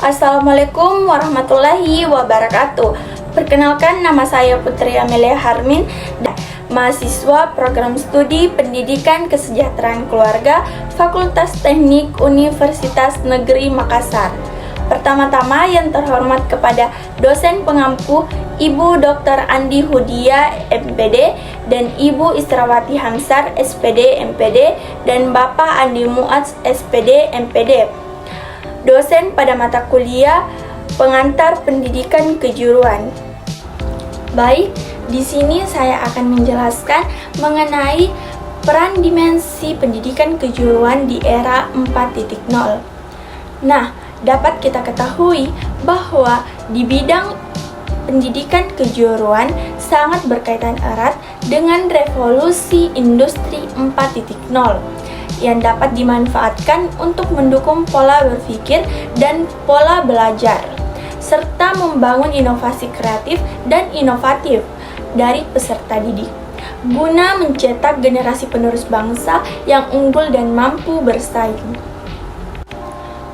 Assalamualaikum warahmatullahi wabarakatuh. Perkenalkan, nama saya Putri Amelia Harmin, mahasiswa Program Studi Pendidikan Kesejahteraan Keluarga Fakultas Teknik Universitas Negeri Makassar. Pertama-tama yang terhormat kepada dosen pengampu Ibu Dr. Andi Hudia, MPD, dan Ibu Israwati Hamsar, SPD, MPD, dan Bapak Andi Muaz, SPD, MPD. Dosen pada mata kuliah pengantar pendidikan kejuruan. Baik, di sini saya akan menjelaskan mengenai peran dimensi pendidikan kejuruan di era 4.0. Nah, dapat kita ketahui bahwa di bidang pendidikan kejuruan sangat berkaitan erat dengan revolusi industri 4.0 yang dapat dimanfaatkan untuk mendukung pola berpikir dan pola belajar, serta membangun inovasi kreatif dan inovatif dari peserta didik, guna mencetak generasi penerus bangsa yang unggul dan mampu bersaing.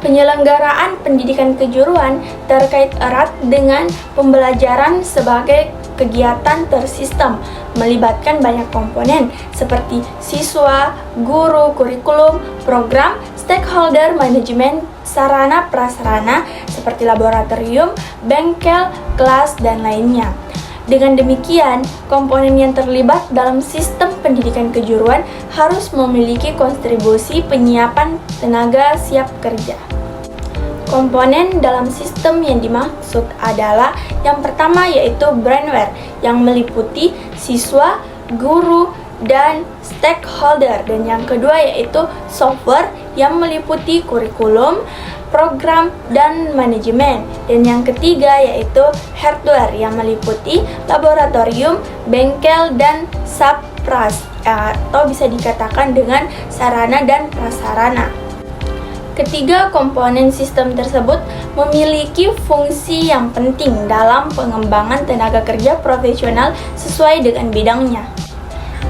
Penyelenggaraan pendidikan kejuruan terkait erat dengan pembelajaran sebagai kegiatan tersistem, melibatkan banyak komponen seperti siswa, guru, kurikulum, program, stakeholder, manajemen, sarana prasarana seperti laboratorium, bengkel, kelas, dan lainnya. Dengan demikian, komponen yang terlibat dalam sistem pendidikan kejuruan harus memiliki kontribusi penyiapan tenaga siap kerja. Komponen dalam sistem yang dimaksud adalah yang pertama yaitu brainware yang meliputi siswa, guru, dan stakeholder, dan yang kedua yaitu software yang meliputi kurikulum, program, dan manajemen, dan yang ketiga yaitu hardware yang meliputi laboratorium, bengkel, dan subpras atau bisa dikatakan dengan sarana dan prasarana. Ketiga komponen sistem tersebut memiliki fungsi yang penting dalam pengembangan tenaga kerja profesional sesuai dengan bidangnya.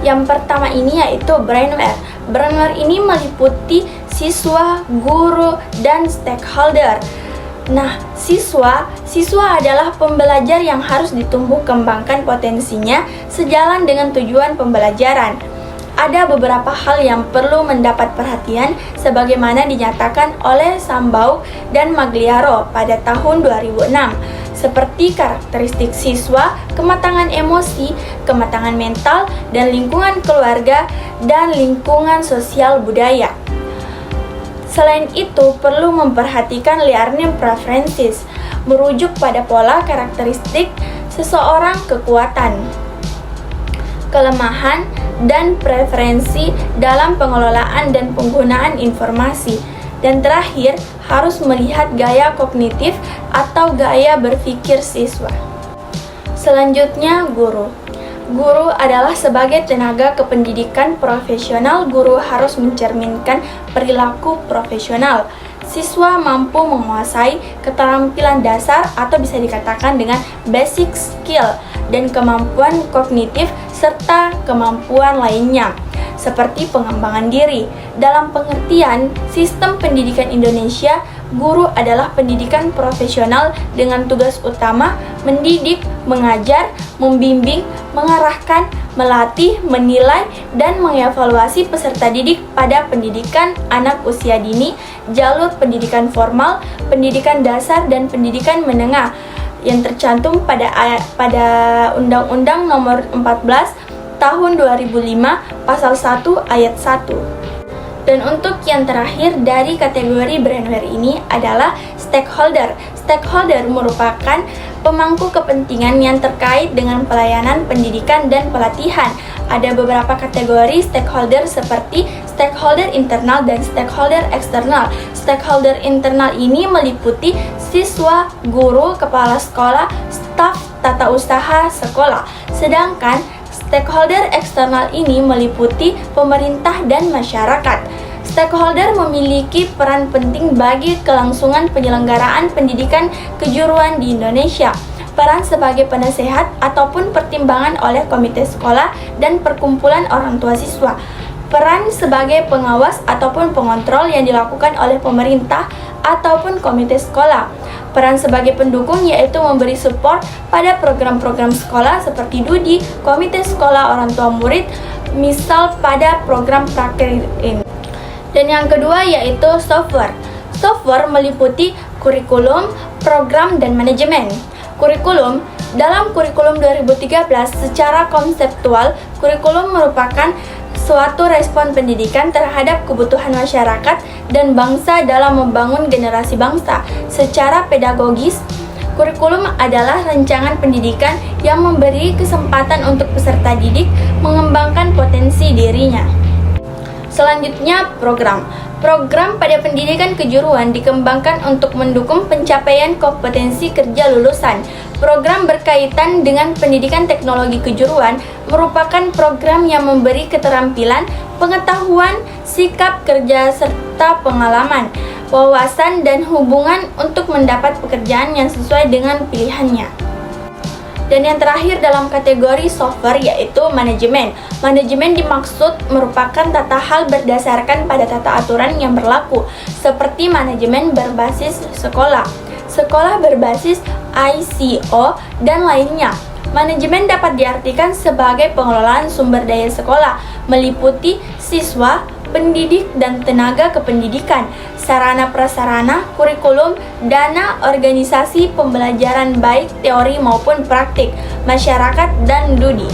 Yang pertama ini yaitu brainware. Brainware ini meliputi siswa, guru, dan stakeholder. Nah, siswa adalah pembelajar yang harus ditumbuh kembangkan potensinya sejalan dengan tujuan pembelajaran. Ada beberapa hal yang perlu mendapat perhatian sebagaimana dinyatakan oleh Sambau dan Magliaro pada tahun 2006, seperti karakteristik siswa, kematangan emosi, kematangan mental, dan lingkungan keluarga, dan lingkungan sosial budaya. Selain itu, perlu memperhatikan learning preferences, merujuk pada pola karakteristik seseorang, kekuatan, kelemahan, dan preferensi dalam pengelolaan dan penggunaan informasi. Dan terakhir, harus melihat gaya kognitif atau gaya berpikir siswa. Selanjutnya, guru. Guru adalah sebagai tenaga kependidikan profesional. Guru harus mencerminkan perilaku profesional. Siswa mampu menguasai keterampilan dasar atau bisa dikatakan dengan basic skill dan kemampuan kognitif serta kemampuan lainnya seperti pengembangan diri. Dalam pengertian sistem pendidikan Indonesia, guru adalah pendidikan profesional dengan tugas utama mendidik, mengajar, membimbing, mengarahkan, melatih, menilai, dan mengevaluasi peserta didik pada pendidikan anak usia dini, jalur pendidikan formal, pendidikan dasar, dan pendidikan menengah yang tercantum pada Undang-Undang Nomor 14 Tahun 2005 Pasal 1 Ayat 1. Dan untuk yang terakhir dari kategori brainware ini adalah stakeholder. Stakeholder merupakan pemangku kepentingan yang terkait dengan pelayanan pendidikan dan pelatihan. Ada beberapa kategori stakeholder seperti stakeholder internal dan stakeholder eksternal. Stakeholder internal ini meliputi siswa, guru, kepala sekolah, staf tata usaha sekolah. Sedangkan stakeholder eksternal ini meliputi pemerintah dan masyarakat. Stakeholder memiliki peran penting bagi kelangsungan penyelenggaraan pendidikan kejuruan di Indonesia. Peran sebagai penasehat ataupun pertimbangan oleh komite sekolah dan perkumpulan orang tua siswa. Peran sebagai pengawas ataupun pengontrol yang dilakukan oleh pemerintah ataupun komite sekolah. Peran sebagai pendukung yaitu memberi support pada program-program sekolah seperti DUDI, komite sekolah orang tua murid, misal pada program praktik ini. Dan yang kedua yaitu software. Software meliputi kurikulum, program, dan manajemen. Kurikulum, dalam kurikulum 2013 secara konseptual, kurikulum merupakan suatu respon pendidikan terhadap kebutuhan masyarakat dan bangsa dalam membangun generasi bangsa. Secara pedagogis, kurikulum adalah rancangan pendidikan yang memberi kesempatan untuk peserta didik mengembangkan potensi dirinya. Selanjutnya, program. Program pada pendidikan kejuruan dikembangkan untuk mendukung pencapaian kompetensi kerja lulusan. Program berkaitan dengan pendidikan teknologi kejuruan merupakan program yang memberi keterampilan, pengetahuan, sikap kerja, serta pengalaman, wawasan, dan hubungan untuk mendapat pekerjaan yang sesuai dengan pilihannya. Dan yang terakhir dalam kategori software yaitu manajemen. Manajemen dimaksud merupakan tata hal berdasarkan pada tata aturan yang berlaku, seperti manajemen berbasis sekolah, sekolah berbasis ICO, dan lainnya. Manajemen dapat diartikan sebagai pengelolaan sumber daya sekolah, meliputi siswa, pendidik, dan tenaga kependidikan, sarana prasarana, kurikulum, dana, organisasi pembelajaran baik teori maupun praktik, masyarakat, dan DUDI.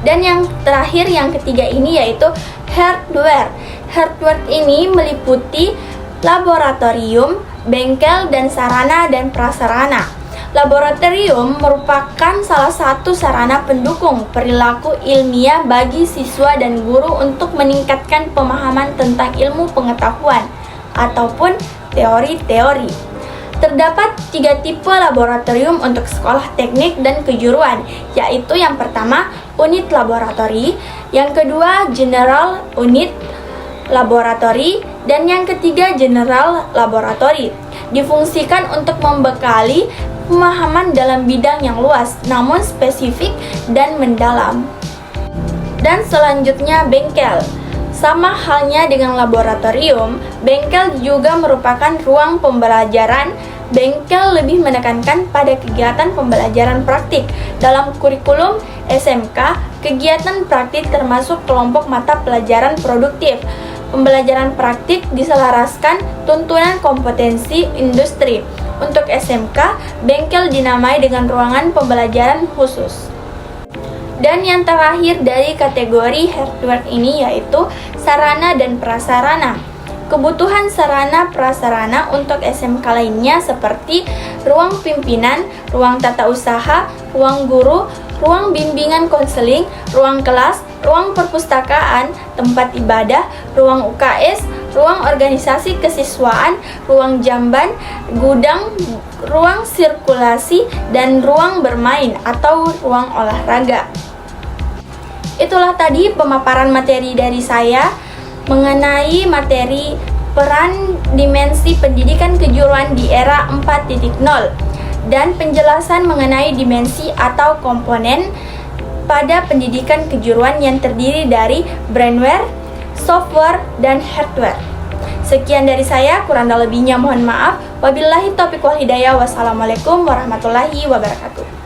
Dan yang terakhir, yang ketiga ini yaitu hardware. Hardware ini meliputi laboratorium, bengkel, dan sarana dan prasarana. Laboratorium merupakan salah satu sarana pendukung perilaku ilmiah bagi siswa dan guru untuk meningkatkan pemahaman tentang ilmu pengetahuan ataupun teori-teori. Terdapat 3 tipe laboratorium untuk sekolah teknik dan kejuruan, yaitu yang pertama unit laboratori, yang kedua general unit laboratori, dan yang ketiga general laboratori. Difungsikan untuk membekali pemahaman dalam bidang yang luas, namun spesifik dan mendalam. Dan selanjutnya bengkel. Sama halnya dengan laboratorium, bengkel juga merupakan ruang pembelajaran. Bengkel lebih menekankan pada kegiatan pembelajaran praktik. Dalam kurikulum SMK, kegiatan praktik termasuk kelompok mata pelajaran produktif. Pembelajaran praktik diselaraskan tuntunan kompetensi industri. Untuk SMK, bengkel dinamai dengan ruangan pembelajaran khusus. Dan yang terakhir dari kategori hardware ini yaitu sarana dan prasarana. Kebutuhan sarana prasarana untuk SMK lainnya seperti ruang pimpinan, ruang tata usaha, ruang guru, ruang bimbingan konseling, ruang kelas, ruang perpustakaan, tempat ibadah, ruang UKS, ruang organisasi kesiswaan, ruang jamban, gudang, ruang sirkulasi, dan ruang bermain atau ruang olahraga. Itulah tadi pemaparan materi dari saya mengenai materi peran dimensi pendidikan kejuruan di era 4.0 dan penjelasan mengenai dimensi atau komponen pada pendidikan kejuruan yang terdiri dari brainware, software, dan hardware. Sekian dari saya, kurang dan lebihnya mohon maaf. Wabillahi taufiq wal hidayah. Wassalamualaikum warahmatullahi wabarakatuh.